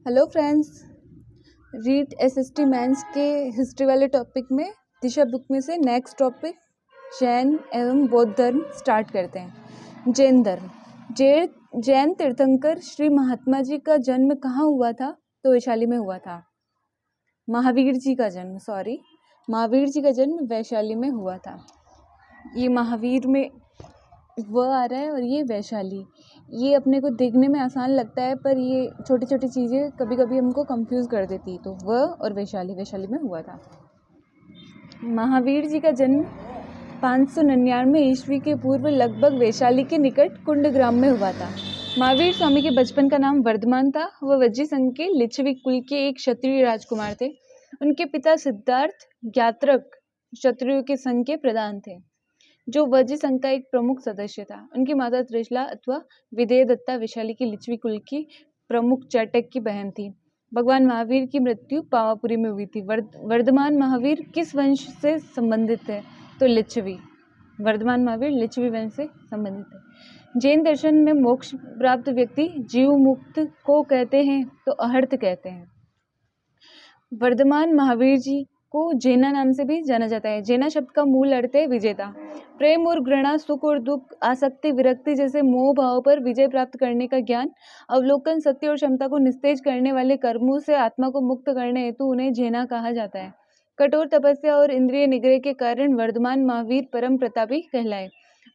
Hello friends, REET SST mains के history वाले topic में दिशा बुक में से नेक्स्ट टॉपिक जैन एवं बौद्ध धर्म स्टार्ट करते हैं। जैन धर्म। जैन तीर्थंकर श्री महात्मा जी का जन्म कहाँ हुआ था? तो वैशाली में हुआ था। महावीर जी का जन्म वैशाली में हुआ था। ये महावीर में वह आ रहा है और ये वैशाली। ये अपने को देखने में आसान लगता है, पर ये छोटी छोटी चीज़ें कभी कभी हमको कंफ्यूज कर देती। तो वह और वैशाली में हुआ था। महावीर जी का जन्म 599 ईस्वी के पूर्व लगभग वैशाली के निकट कुंड ग्राम में हुआ था। महावीर स्वामी के बचपन का नाम वर्धमान था। वह वज्जी संघ के लिच्छवी कुल के एक क्षत्रिय राजकुमार थे। उनके पिता सिद्धार्थ ज्ञात्रक क्षत्रियों के संघ के प्रधान थे, जो वज्जी संघ का एक प्रमुख सदस्य था। उनकी माता त्रिशला अथवा विदेह दत्ता वैशाली की लिच्छवी कुल की प्रमुख चटक की बहन थी। भगवान महावीर की मृत्यु पावापुरी में हुई थी। वर्धमान महावीर किस वंश से संबंधित है? तो लिच्छवी। वर्धमान महावीर लिच्छवी वंश से संबंधित है। जैन दर्शन में मोक्ष प्राप्त व्यक्ति जीव मुक्त को कहते हैं तो अहर्त कहते हैं। वर्धमान महावीर जी को जैना नाम से भी जाना जाता है। जैना शब्द का मूल अर्थ है विजेता। प्रेम और घृणा, सुख और दुख, आसक्ति, विरक्ति जैसे मोह भाव पर विजय प्राप्त करने का ज्ञान, अवलोकन, सत्य और क्षमता को निस्तेज करने वाले कर्मों से आत्मा को मुक्त करने हेतु उन्हें जैना कहा जाता है। कठोर तपस्या और इंद्रिय निग्रह के कारण वर्धमान महावीर परम प्रतापी कहलाए।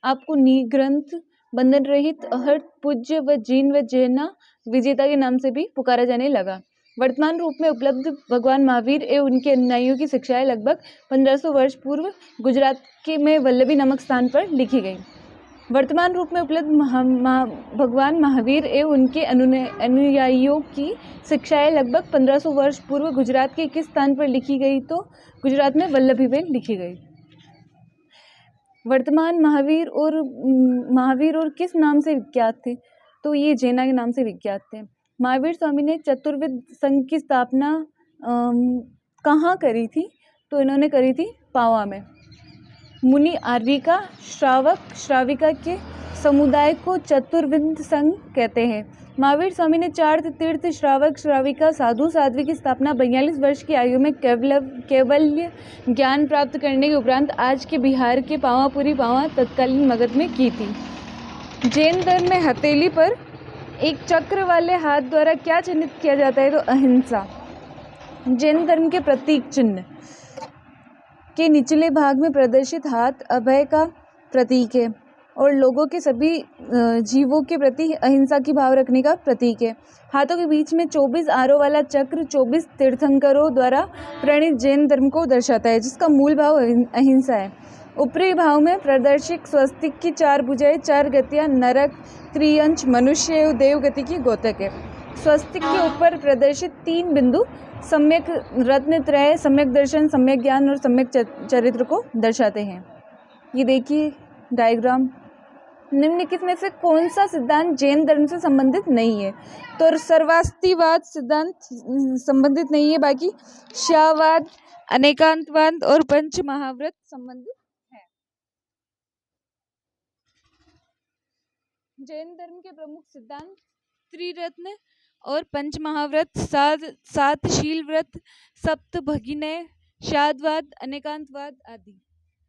आपको निग्रंथ, बंधन रहित, अहर्त, पूज्य व जीन व जैना विजेता के नाम से भी पुकारा जाने लगा। वर्तमान रूप में उपलब्ध भगवान महावीर एवं उनके अनुयायियों की शिक्षाएं लगभग 1500 वर्ष पूर्व गुजरात के में वल्लभी नामक स्थान पर लिखी गई। वर्तमान रूप में उपलब्ध भगवान महावीर एवं उनके अनुयायियों की शिक्षाएं लगभग 1500 वर्ष पूर्व गुजरात के किस स्थान पर लिखी गई? तो गुजरात में वल्लभी में लिखी गई। वर्तमान महावीर और किस नाम से विख्यात थे? तो ये जैना के नाम से विख्यात थे। महावीर स्वामी ने चतुर्विद संघ की स्थापना कहाँ करी थी? तो इन्होंने करी थी पावा में। मुनि आर्विका, श्रावक, श्राविका के समुदाय को चतुर्विद संघ कहते हैं। महावीर स्वामी ने 4 तीर्थ, श्रावक, श्राविका, साधु, साध्वी की स्थापना 42 वर्ष की आयु में कैवल्य ज्ञान प्राप्त करने के उपरांत आज के बिहार के पावापुरी तत्कालीन मगध में की थी। जैन धर्म में हथेली पर एक चक्र वाले हाथ द्वारा क्या चिन्हित किया जाता है? तो अहिंसा। जैन धर्म के प्रतीक चिन्ह के निचले भाग में प्रदर्शित हाथ अभय का प्रतीक है और लोगों के सभी जीवों के प्रति अहिंसा की भाव रखने का प्रतीक है। हाथों के बीच में 24 आरों वाला चक्र 24 तीर्थंकरों द्वारा प्रणीत जैन धर्म को दर्शाता है, जिसका मूल भाव अहिंसा है। ऊपरी भाव में प्रदर्शित स्वस्तिक की 4 भुजाएं, 4 गतियां, नरक, त्रियंच, मनुष्य एवं देव गति की द्योतक है। स्वस्तिक के ऊपर प्रदर्शित 3 बिंदु सम्यक रत्नत्रय, सम्यक दर्शन, सम्यक ज्ञान और सम्यक चरित्र को दर्शाते हैं। ये देखिए डायग्राम। निम्नलिखित में से कौन सा सिद्धांत जैन धर्म से संबंधित नहीं है? तो सर्वास्तिवाद सिद्धांत संबंधित नहीं है, बाकी श्यावाद, अनेकांतवाद और पंच महाव्रत संबंधित है। जैन धर्म के प्रमुख सिद्धांत त्रिरत्न और पंच महाव्रत, 7 शील व्रत, सप्त भगिनय, शादवाद, अनेकांतवाद आदि।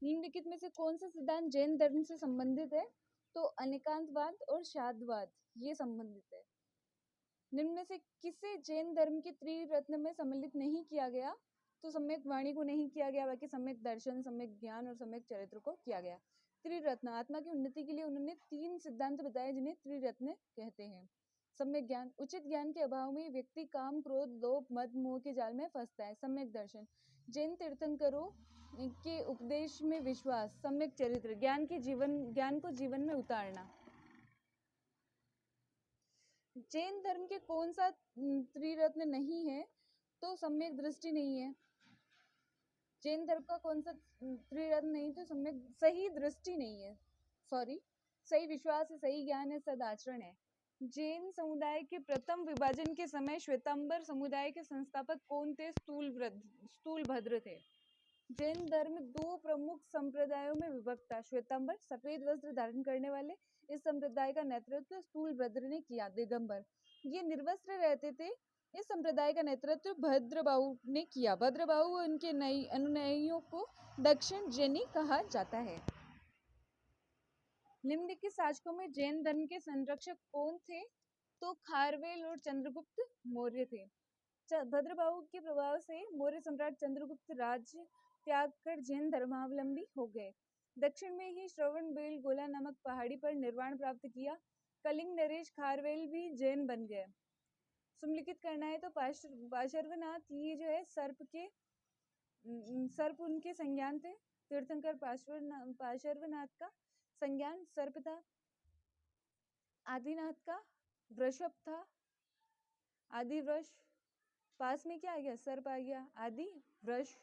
निम्नलिखित में से कौन सा सिद्धांत जैन धर्म से संबंधित है? तो अनेकांतवाद और शादवाद ये संबंधित है। निम्न में से किसे जैन धर्म के त्रिरत्न में सम्मिलित नहीं किया गया? तो सम्यक वाणी को नहीं किया गया, बाकी सम्यक दर्शन, सम्यक ज्ञान और सम्यक चरित्र को किया गया। त्रिरत्न, आत्मा की उन्नति के लिए उन्होंने 3 सिद्धांत बताए जिन्हें त्रिरत्न कहते हैं। सम्यक ज्ञान, उचित ज्ञान के अभाव में व्यक्ति काम, क्रोध, लोभ, मद, मोह के जाल में फंसता है। सम्यक दर्शन, जैन तीर्थंकरों के उपदेश में विश्वास। सम्यक चरित्र, ज्ञान को जीवन में उतारना। जैन धर्म के कौन सा त्रिरत्न नहीं है? तो सम्यक दृष्टि नहीं है। जैन धर्म का कौन सा त्रिरत्न नहीं? तो सम्यक सही दृष्टि नहीं है, सही विश्वास है, सही ज्ञान है, सदाचरण है। जैन समुदाय के प्रथम विभाजन के समय श्वेतांबर समुदाय के संस्थापक कौन थे? स्थूलभद्र थे। जैन धर्म 2 प्रमुख संप्रदायों में विभक्त था। श्वेतांबर, सफेद वस्त्र धारण करने वाले, इस संप्रदाय का नेतृत्व स्थूलभद्र ने किया। दिगंबर, ये निर्वस्त्र रहते थे इस संप्रदाय का नेतृत्व भद्रबाहु ने किया। भद्रबाहु व उनके नई अनुयायियों को दक्षिण जैनी कहा जाता है। निम्नलिखित शासकों में जैन धर्म के संरक्षक कौन थे? तो खारवेल और चंद्रगुप्त मौर्य थे। भद्रबाहु के प्रभाव से मौर्य सम्राट चंद्रगुप्त राज्य त्याग कर जैन धर्मावलंबी हो गए। दक्षिण में ही श्रवण बेल गोला नामक पहाड़ी पर निर्वाण प्राप्त किया। कलिंग नरेश खारवेल भी जैन बन गए। सुमलिखित करना है तो पार्श्वनाथ ये जो है सर्प उनके संज्ञान थे। तीर्थंकर पार्श्वनाथ का संज्ञान सर्प था। आदिनाथ का वृषभ था, आदि वृष। पास में क्या आ गया? सर्प आ गया, आदि वृष।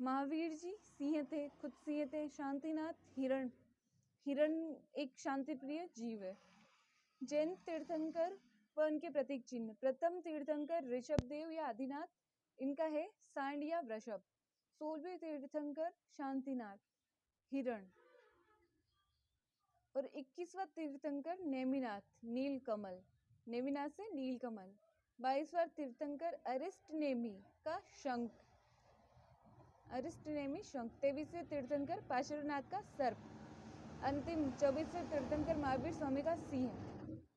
महावीर जी सिंह थे, खुद सिंह थे। शांतिनाथ हिरण, हिरण एक शांति प्रिय जीव है। जैन तीर्थंकर व उनके प्रतीक चिन्ह। प्रथम तीर्थंकर ऋषभदेव या आदिनाथ, इनका है सांड या वृषभ। 16वें तीर्थंकर शांतिनाथ, हिरण। और 21वां तीर्थंकर नेमिनाथ, नीलकमल। नेमिनाथ से नीलकमल। 22वां तीर्थंकर अरिष्टनेमी का शंख, अरिष्टनेमी शंख। 23वें तीर्थंकर पार्श्वनाथ का सर्प। अंतिम 24वें तीर्थंकर महावीर स्वामी का सिंह।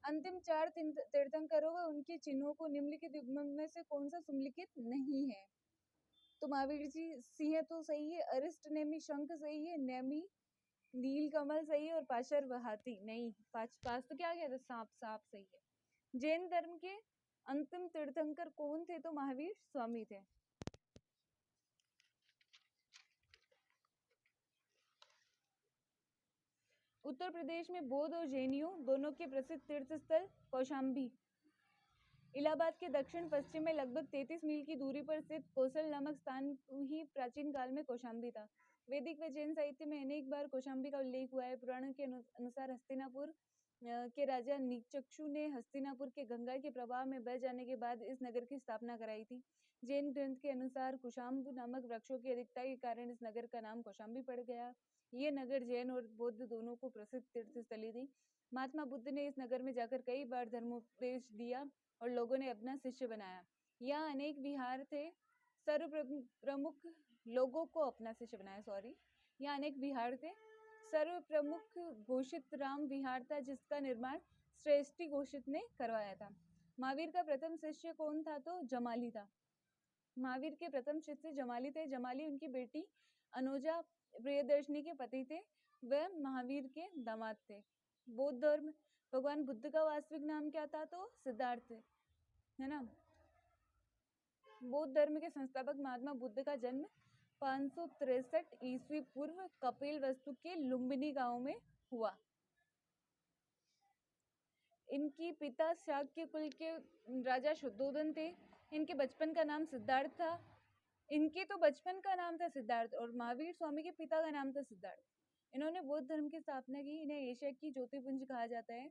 अंतिम 4 तीर्थंकरों व उनके चिन्हों को निम्नलिखित युग्म में से कौन सा सुमलिखित नहीं है? तो महावीर जी सिंह तो सही है, अरिष्टनेमी शंख सही है, नेमी नीलकमल सही है, और पाशर हाथी नहीं। पास तो क्या गया था? सांप, सांप सही है। जैन धर्म के अंतिम तीर्थंकर कौन थे? तो महावीर स्वामी थे। उत्तर प्रदेश में बौद्ध और जैनियों दोनों के प्रसिद्ध तीर्थ स्थल कौशाम्बी। इलाहाबाद के दक्षिण पश्चिम में लगभग 33 मील की दूरी पर स्थित कोसल नामक स्थान ही प्राचीन काल में कौशाम्बी था। वैदिक व जैन साहित्य में अनेक बार कौशाम्बी का उल्लेख हुआ है। पुराणों के अनुसार हस्तिनापुर के राजा नीचक्षु ने हस्तिनापुर के गंगा के प्रवाह में बह जाने के बाद इस नगर की स्थापना कराई थी। जैन ग्रंथ के अनुसार कुशाम्ब नामक वृक्षों की अधिकता के कारण इस नगर का नाम कौशाम्बी पड़ गया। ये नगर जैन और बौद्ध दोनों को प्रसिद्ध तीर्थ स्थली थी। महात्मा बुद्ध ने इस नगर में जाकर कई बार धर्मोपदेश दिया और लोगों ने अपना शिष्य बनाया। यहाँ अनेक विहार थे। सर्व प्रमुख लोगों को अपना शिष्य बनाया, यहाँ अनेक विहार थे। सर्व प्रमुख घोषित राम विहार था, जिसका निर्माण श्रेष्ठी घोषित ने करवाया था। महावीर का प्रथम शिष्य कौन था? तो जमाली था। महावीर के प्रथम शिष्य जमाली थे। जमाली उनकी बेटी अनुजा प्रियदर्शनी के पति थे। वह महावीर के दामाद थे। बौद्ध धर्म, भगवान बुद्ध का वास्तविक नाम क्या था? तो सिद्धार्थ है ना। बौद्ध धर्म के संस्थापक महात्मा बुद्ध का जन्म 563 ईस्वी पूर्व कपिल वस्तु के लुम्बिनी गांव में हुआ। इनकी पिता शाक्य कुल के राजा शुद्धोधन थे। इनके बचपन का नाम सिद्धार्थ था। इनके तो बचपन का नाम था सिद्धार्थ, और महावीर स्वामी के पिता का नाम था सिद्धार्थ। इन्होंने बौद्ध धर्म की स्थापना की। इन्हें एशिया की ज्योतिपुंज कहा जाता है।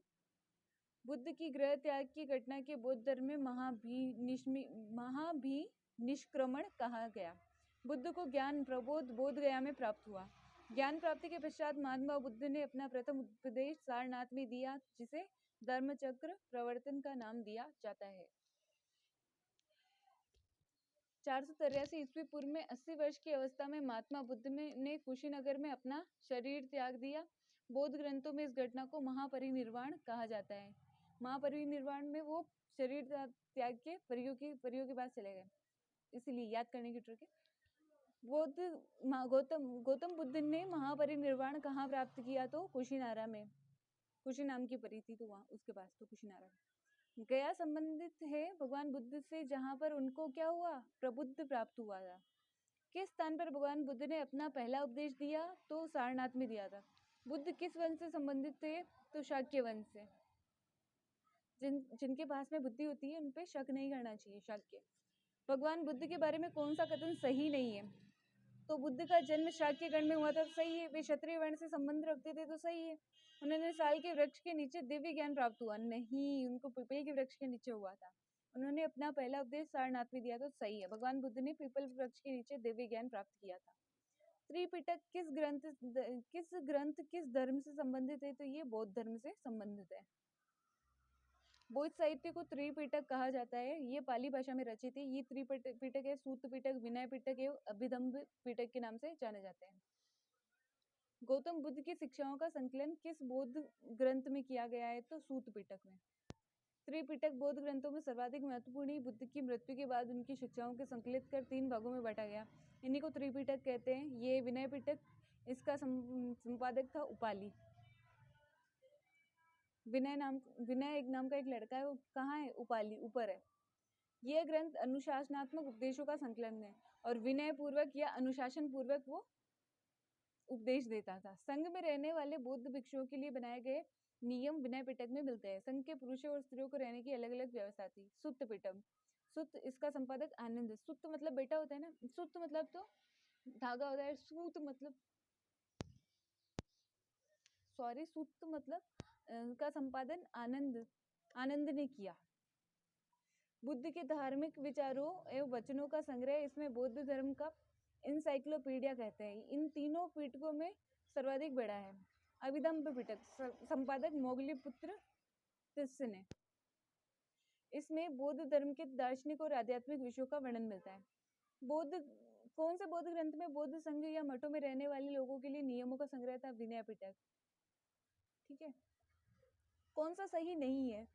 बुद्ध की गृह त्याग की घटना के बौद्ध धर्म में महाभिनिष्क्रमण कहा गया। बुद्ध को ज्ञान प्रबोध बोध गया में प्राप्त हुआ। ज्ञान प्राप्ति के पश्चात महात्मा बुद्ध ने अपना प्रथम उपदेश सारनाथ में दिया, जिसे धर्मचक्र प्रवर्तन का नाम दिया जाता है। 483 ईस्वी पूर्व में 80 वर्ष की अवस्था में महात्मा बुद्ध ने कुशीनगर में अपना शरीर त्याग दिया। बौद्ध ग्रंथों में इस घटना को महापरिनिर्वाण कहा जाता है। महापरिनिर्वाण में वो शरीर त्याग के परियों के पास चले गए, इसीलिए याद करने की ट्रिक है। गौतम बुद्ध ने महापरिनिर्वाण कहाँ प्राप्त किया? तो कुशीनारा में। कुशी नाम की परी थी तो वहाँ उसके पास, तो कुशीनारा में। गया संबंधित है भगवान बुद्ध से, जहाँ पर उनको क्या हुआ? प्रबुद्ध प्राप्त हुआ था। किस स्थान पर भगवान बुद्ध ने अपना पहला उपदेश दिया? तो सारनाथ में दिया था। बुद्ध किस वंश से संबंधित थे? तो शाक्य वंश से। जिनके पास में बुद्धि होती है उन पे शक नहीं करना चाहिए। शाक्य। भगवान बुद्ध के बारे में कौन सा कथन सही नहीं है? तो बुद्ध का जन्म शाक्य गण में हुआ था, सही है। वे क्षत्रिय वर्ण से संबंध रखते थे, तो सही है। उन्होंने साल के वृक्ष के नीचे दिव्य ज्ञान प्राप्त हुआ, नहीं, उनको पीपल के वृक्ष के नीचे हुआ था। उन्होंने अपना पहला उपदेश सारनाथ में दिया, तो सही है। भगवान बुद्ध ने पीपल वृक्ष के नीचे दिव्य ज्ञान प्राप्त किया था। त्रिपिटक किस ग्रंथ किस धर्म से संबंधित है? तो ये बौद्ध धर्म से संबंधित है। बौद्ध साहित्य को त्रिपिटक कहा जाता है। ये पाली भाषा में रचित है। ये त्रिपिटक है सूत पिटक, विनय पिटक एवं अभिधम्म पिटक के नाम से जाने जाते हैं। गौतम बुद्ध की शिक्षाओं का संकलन किस बौद्ध ग्रंथ में किया गया है? तो सूत पिटक में। त्रिपिटक बौद्ध ग्रंथों में सर्वाधिक महत्वपूर्ण ही बुद्ध की मृत्यु के बाद उनकी शिक्षाओं के संकलित कर 3 भागों में बांटा गया। इन्हीं को त्रिपिटक कहते हैं। ये विनय पिटक, इसका संपादक था उपाली। विनय एक नाम का एक लड़का है, वो कहाँ है? उपाली, ऊपर है। यह ग्रंथ अनुशासनात्मक उपदेशों का संकलन है और विनय पूर्वक या अनुशासन पूर्वक वो उपदेश देता था। संघ में रहने वाले बौद्ध भिक्षुओं के लिए बनाए गए नियम विनय पिटक में मिलते हैं। संघ के पुरुषों और स्त्रियों को रहने की अलग अलग व्यवस्था थी। सुत्त पिटक, सुत्त इसका संपादक आनंद। सुत्त मतलब बेटा होता है ना, सुत्त मतलब तो धागा होता है, सूत मतलब सुत्त मतलब का संपादन आनंद ने किया। बुद्ध के धार्मिक विचारों एवं वचनों का संग्रह, इसमें बौद्ध धर्म का इंसाइक्लोपीडिया कहते हैं। इन तीनों पिटकों में सर्वाधिक बड़ा है अभिधम्म पिटक, संपादक मोगलीपुत्र तिस्स ने। इसमें बौद्ध धर्म के दार्शनिक और आध्यात्मिक विषयों का वर्णन मिलता है। कौन से बौद्ध ग्रंथ में बौद्ध संघ या मठों में रहने वाले लोगों के लिए नियमों का संग्रह था? विनय पिटक। ठीक है, कौन सा सही नहीं है?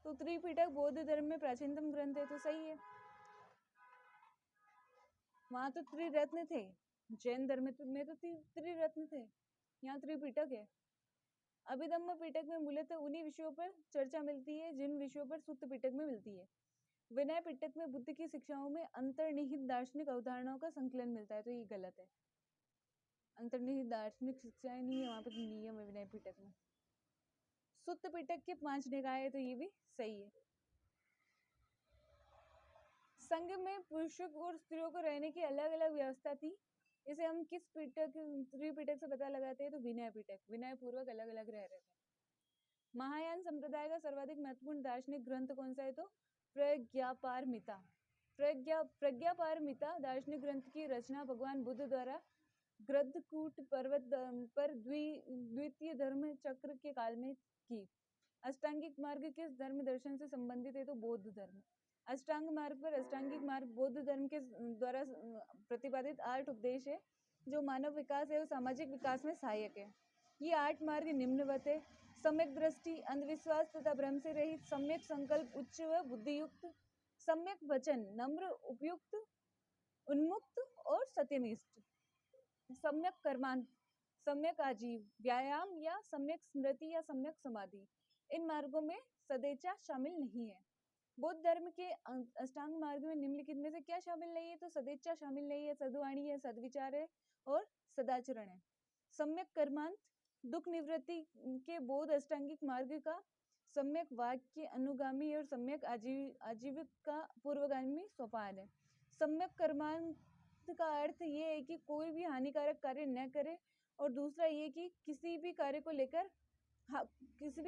तो त्रिपिटक बौद्ध धर्म में प्राचीनतम ग्रंथ है, तो सही है। वहां तो त्रिरत्न थे, जैन धर्म में तो त्रिरत्न थे, यहाँ त्रिपिटक है। अभिधम्म पिटक में मूलतः उन्हीं विषयों पर चर्चा मिलती है जिन विषयों पर सुत्त पिटक में मिलती है। विनय पिटक में बुद्ध की शिक्षाओं में अंतर्निहित दार्शनिक अवधारणाओं का संकलन मिलता है, तो ये गलत है। अंतर्निहित दार्शनिक शिक्षाएं नहीं है वहां पर, नियम है विनय पिटक में। सुत्त पिटक के 5 निकाय है, तो ये भी सही है। संघ में पुरुषों और स्त्रियों को रहने की अलग अलग व्यवस्था थी। इसे हम किस पिटक, त्रिपिटक से पता लगाते हैं? तो विनय पिटक, विनय पूर्वक अलग अलग रह रहे थे। महायान संप्रदाय का सर्वाधिक महत्वपूर्ण दार्शनिक ग्रंथ कौन सा है? तो प्रज्ञापारमिता। प्रज्ञापारमिता दार्शनिक ग्रंथ की रचना भगवान बुद्ध द्वारा गृद्धकूट पर्वत पर द्वितीय धर्म चक्र के काल में की। अष्टांगिक मार्ग किस धर्म दर्शन से संबंधित है? तो बौद्ध धर्म। अष्टांग मार्ग पर अष्टांगिक मार्ग बौद्ध धर्म के द्वारा प्रतिपादित 8 उपदेश है जो मानव विकास एवं सामाजिक विकास में सहायक है। ये 8 मार्ग निम्नवत है: सम्यक दृष्टि, अंधविश्वास तथा भ्रम से रहित, सम्यक संकल्प, उच्च व बुद्धियुक्त, सम्यक वचन, नम्र, उपयुक्त, उन्मुक्त और सत्यनिष्ठ, सम्यक कर्मांत, सम्यक आजीव, व्यायाम या सम्यक स्मृति या सम्यक समाधि। इन मार्गों में सदेचा शामिल नहीं है। बौद्ध धर्म के अष्टांग मार्ग में निम्नलिखित में से क्या शामिल नहीं है? तो सदेच्छा शामिल नहीं है, सद्वाणी है, सद्विचार है और सदाचरण है। सम्यक कर्मांत, दुख निवृत्ति के बौद्ध अष्टांगिक मार्ग का सम्यक वाक्य अनुगामी और सम्यक आजीविक का पूर्वगामी सोपान है। सम्यक कर्मांत का अर्थ ये है कि कोई भी हानिकारक कार्य न करे, और दूसरा ये कि किसी भी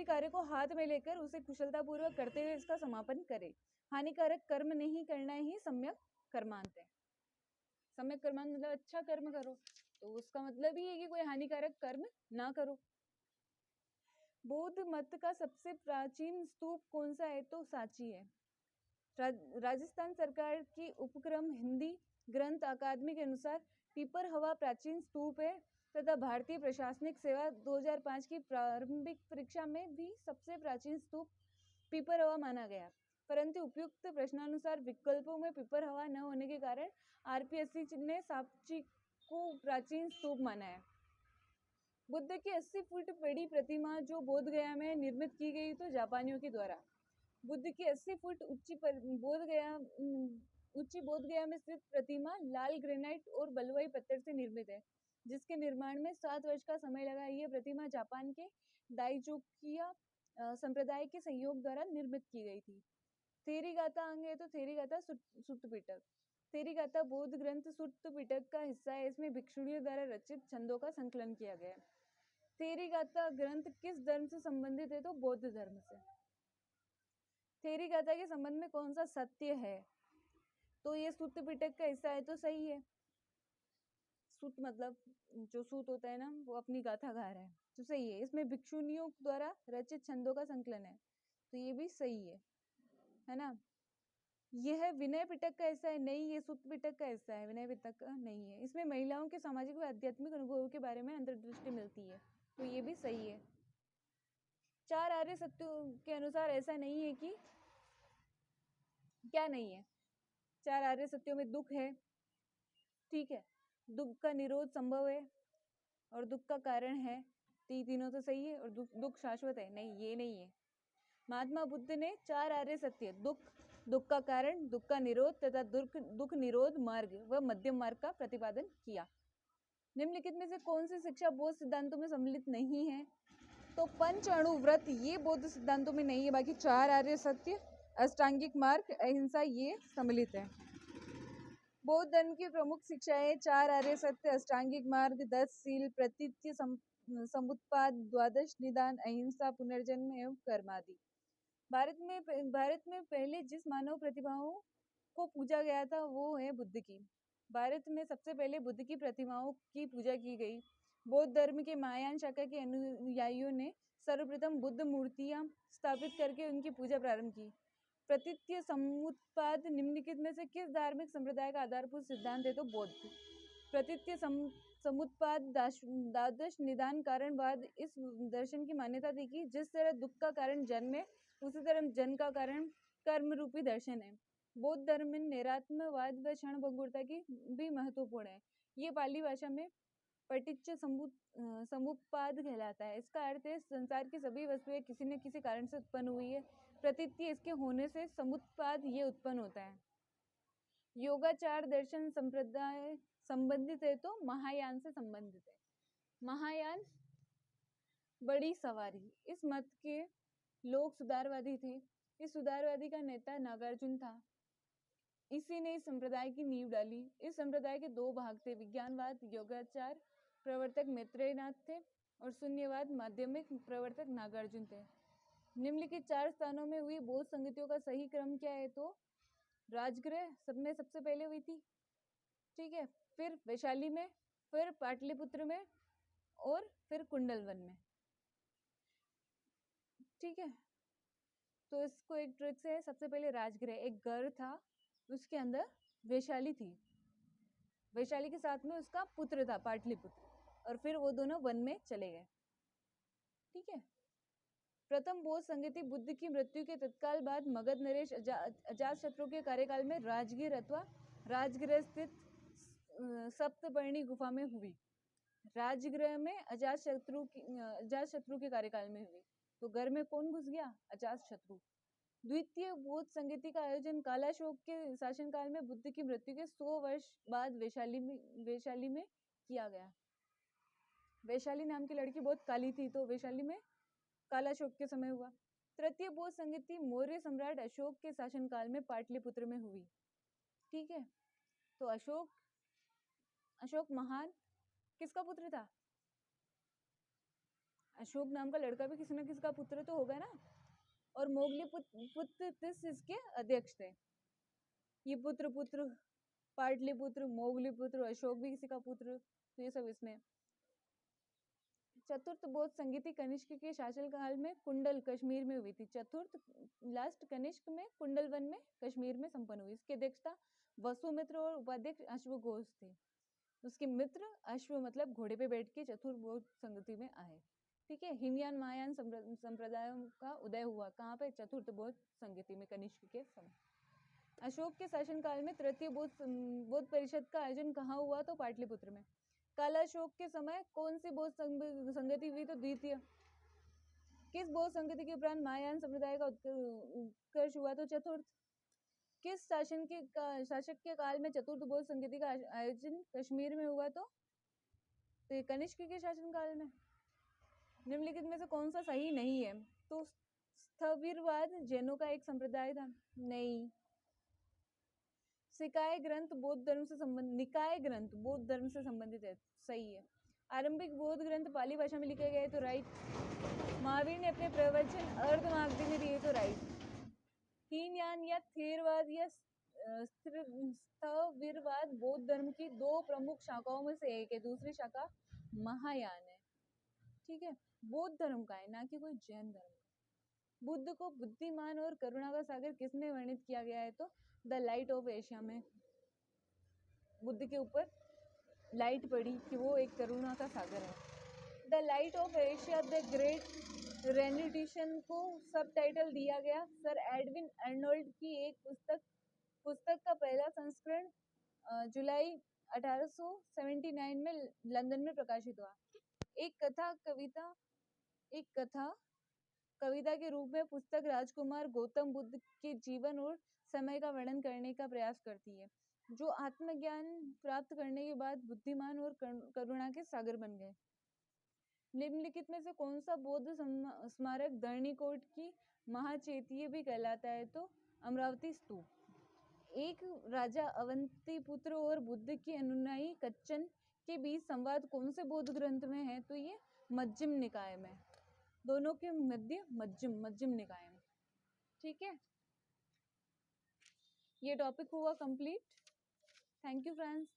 कार्य को हाथ में लेकर उसे कुशलतापूर्वक करते हुए इसका समापन करे। हानिकारक कर्म नहीं करना ही सम्यक कर्मांत है। सम्यक कर्मांत मतलब अच्छा कर्म करो, तो उसका मतलब ही है कि कोई हानिकारक कर्म ना करो। बौद्ध मत का सबसे प्राचीन स्तूप कौन सा है? तो सांची है। राजस्थान सरकार की उपक्रम हिंदी ग्रंथ अकादमी के अनुसार पीपर हवा प्राचीन स्तूप है तथा भारतीय प्रशासनिक सेवा 2005 की प्रारंभिक परीक्षा में भी सबसे प्राचीन स्तूप पीपर हवा माना गया, परंतु उपयुक्त प्रश्नानुसार विकल्पों में पीपर हवा न होने के कारण आरपीएससी ने सांची को प्राचीन स्तूप माना है। बुद्ध की 80 फुट बड़ी प्रतिमा जो बोध गया में निर्मित की गई तो जापानियों के द्वारा। बुद्ध की 80 फुट ऊंची बोध गया में स्थित प्रतिमा लाल ग्रेनाइट और बलुआई पत्थर से निर्मित है, जिसके निर्माण में 7 वर्ष का समय लगा। यह प्रतिमा जापान के दाइजोकिया संप्रदाय के सहयोग द्वारा निर्मित की गई थी। थेरीगाता अंग है, तो थेरीगाता सुत्त पिटक। थेरीगाता बौद्ध ग्रंथ सुत्त पिटक का हिस्सा है। इसमें भिक्षुणियों द्वारा रचित छंदों का संकलन किया गया है। थेरीगाता ग्रंथ किस धर्म से संबंधित है? तो बौद्ध धर्म से। थेरीगाता के संबंध में कौन सा सत्य है? तो ये सुत्त पिटक का हिस्सा है, तो सही है। सूत मतलब जो सूत होता है ना, वो अपनी गाथा गा रहा है, तो सही है। इसमें भिक्षुणियों द्वारा रचित छंदों का संकलन है। तो ये भी सही है ना। यह विनय पिटक का ऐसा है नहीं, ये सुत पिटक का ऐसा है, विनय पिटक का नहीं है। इसमें महिलाओं के सामाजिक व आध्यात्मिक अनुभवों के बारे में अंतर्दृष्टि मिलती है, तो ये भी सही है। चार आर्य सत्यों के अनुसार ऐसा नहीं है कि क्या नहीं है, चार आर्य सत्यों में दुख है, ठीक है, दुख का निरोध संभव है और दुख का कारण है, तीनों तो सही है। और दुख शाश्वत है, नहीं ये नहीं है। महात्मा बुद्ध ने चार आर्य सत्य, दुख, दुख का कारण, दुख का निरोध तथा दुख निरोध मार्ग व मध्यम मार्ग का प्रतिपादन किया। निम्नलिखित में से कौन सी शिक्षा बौद्ध सिद्धांतों में सम्मिलित नहीं है? तो पंच अणु व्रत ये बौद्ध सिद्धांतों में नहीं है, बाकी चार आर्य सत्य, अष्टांगिक मार्ग, अहिंसा ये सम्मिलित है। बौद्ध धर्म की प्रमुख शिक्षाएं चार आर्य सत्य, अष्टांगिक मार्ग, 10 सील, प्रतीच्य समुत्पाद, द्वादश निदान, अहिंसा, पुनर्जन्म एवं कर्म आदि। भारत में पहले जिस मानव प्रतिभाओं को पूजा गया था वो है बुद्ध की। भारत में सबसे पहले बुद्ध की प्रतिमाओं की पूजा की गई। बौद्ध धर्म के महायान शाखा के अनुयायियों ने सर्वप्रथम बुद्ध मूर्तियां स्थापित करके उनकी पूजा प्रारंभ की। प्रतीच्य समुत्पाद निम्नलिखित में से किस धार्मिक संप्रदाय का आधारभूत सिद्धांत है? तो बौद्ध। प्रतीच्य समुत्पाद द्वादश निदान कारणवाद इस दर्शन की मान्यता थी कि जिस तरह दुख का कारण जन्म है उसी तरह जन्म का कारण कर्म रूपी दर्शन है। बौद्ध धर्म में निरात्मवाद व क्षण भंगुरता की भी महत्वपूर्ण है। ये पाली भाषा में प्रतीच्य समुत्पाद कहलाता है। इसका अर्थ है संसार की सभी वस्तुएं किसी न किसी कारण से उत्पन्न हुई है। प्रतीच्य इसके होने से समुत्पाद ये उत्पन्न होता है। योगाचार दर्शन संप्रदाय संबंधित है तो महायान से संबंधित है। महायान बड़ी सवारी, इस मत के लोग सुधारवादी थे। इस सुधारवादी का नेता नागार्जुन था। इसी ने इस संप्रदाय की नींव डाली। इस संप्रदाय के दो भाग थे, विज्ञानवाद योगाचार प्रवर्तक मैत्रेयनाथ थे और शून्यवाद माध्यमिक प्रवर्तक नागार्जुन थे। निम्नलिखित चार स्थानों में हुई बौद्ध संगतियों का सही क्रम क्या है? तो राजगृह सब में सबसे पहले हुई थी, ठीक है, फिर वैशाली में, फिर पाटलिपुत्र में और फिर कुंडलवन में, ठीक है। तो इसको एक ट्रिक से, सबसे पहले राजगृह एक घर था, उसके अंदर वैशाली थी, वैशाली के साथ में उसका पुत्र था पाटलिपुत्र, और फिर वो दोनों वन में चले गए, ठीक है। प्रथम बौद्ध संगति बुद्ध की मृत्यु के तत्काल बाद मगध नरेश अजातशत्रु के कार्यकाल में राजगीर अथवा राजगृह स्थित सप्तपर्णी गुफा में हुई। राजगृह में अजातशत्रु के कार्यकाल में हुई। तो घर में कौन घुस गया? अजातशत्रु। द्वितीय बौद्ध संगति का आयोजन कालाशोक के शासनकाल में बुद्ध की मृत्यु के 100 वर्ष बाद वैशाली में किया गया। वैशाली नाम की लड़की बहुत काली थी, तो वैशाली में कालाशोक के समय हुआ। तृतीय बौद्ध संगति मौर्य सम्राट अशोक के शासनकाल में पाटलिपुत्र में हुई, ठीक है। तो अशोक महान किसका पुत्र था? अशोक नाम का लड़का भी किसी न किसी का पुत्र तो होगा ना। और मोगली पुत्र इसके अध्यक्ष थे। ये पुत्र पाटलिपुत्र, मोगलीपुत्र, अशोक भी किसी का पुत्र, तो ये सब इसमें। चतुर्थ बौद्ध संगति कनिष्क के शासनकाल में कुंडल कश्मीर में हुई थी। चतुर्थ लास्ट कनिष्क में कुंडलवन में कश्मीर में संपन्न हुई। इसके अध्यक्षता वसुमित्र और उपाध्यक्ष अश्वघोष थे। उसके मित्र अश्व मतलब घोड़े पे बैठ के चतुर्थ बौद्ध संगति में आए, ठीक है। हीनयान महायान संप्रदायों का उदय हुआ कहाँ पे? चतुर्थ बौद्ध संगति में कनिष्क के समय। अशोक के शासनकाल में तृतीय बौद्ध परिषद का आयोजन कहाँ हुआ? तो पाटलिपुत्र में। कालाशोक के समय कौन सी बौद्ध संगति हुई? तो द्वितीय। किस बौद्ध संगति के उपरांत महायान संप्रदाय का उत्कर्ष हुआ? तो चतुर्थ। किस शासक के काल में चतुर्थ बौद्ध संगति का आयोजन कश्मीर में हुआ? तो कनिष्क के शासनकाल में। निम्नलिखित में से कौन सा सही नहीं है? तो स्थविरवाद जैनों का एक संप्रदाय था, नहीं। निकाय ग्रंथ बौद्ध धर्म से संबंधित है, सही है। आरंभिक बौद्ध ग्रंथ पाली भाषा में लिखे गए, तो राइट। महावीर ने अपने प्रवचन अर्धमागधी में दिए, तो राइट। हीनयान या थेरवाद या स्थविरवाद बौद्ध धर्म की दो प्रमुख शाखाओं में से एक है, दूसरी शाखा महायान है, ठीक है। बौद्ध धर्म का है, ना कि कोई जैन धर्म का। बुद्ध को बुद्धिमान और करुणा का सागर किसमें वर्णित किया गया है? तो द लाइट ऑफ एशिया में बुद्ध के ऊपर लाइट पड़ी कि वो एक करुणा का सागर है। The light of Asia the great renunciation को सब टाइटल दिया गया सर एडविन अर्नोल्ड की एक पुस्तक का पहला संस्करण जुलाई 1879 में लंदन में प्रकाशित हुआ। एक कविता के रूप में पुस्तक राजकुमार गौतम बुद्ध के जीवन और समय का वर्णन करने का प्रयास करती है, जो आत्मज्ञान प्राप्त करने के बाद बुद्धिमान और करुणा के सागर बन गए। निम्नलिखित में से कौन सा बौद्ध स्मारक धरणीकोट की महाचैत्य भी कहलाता है? तो अमरावती स्तूप। एक राजा अवंतीपुत्र और बुद्ध के अनुयायी कच्चन के बीच संवाद कौन से बौद्ध ग्रंथ में है? तो ये मज्जिम निकाय में, दोनों के मध्य मज्जिम निकाय में। ठीक है, ये टॉपिक हुआ कंप्लीट। Thank you friends.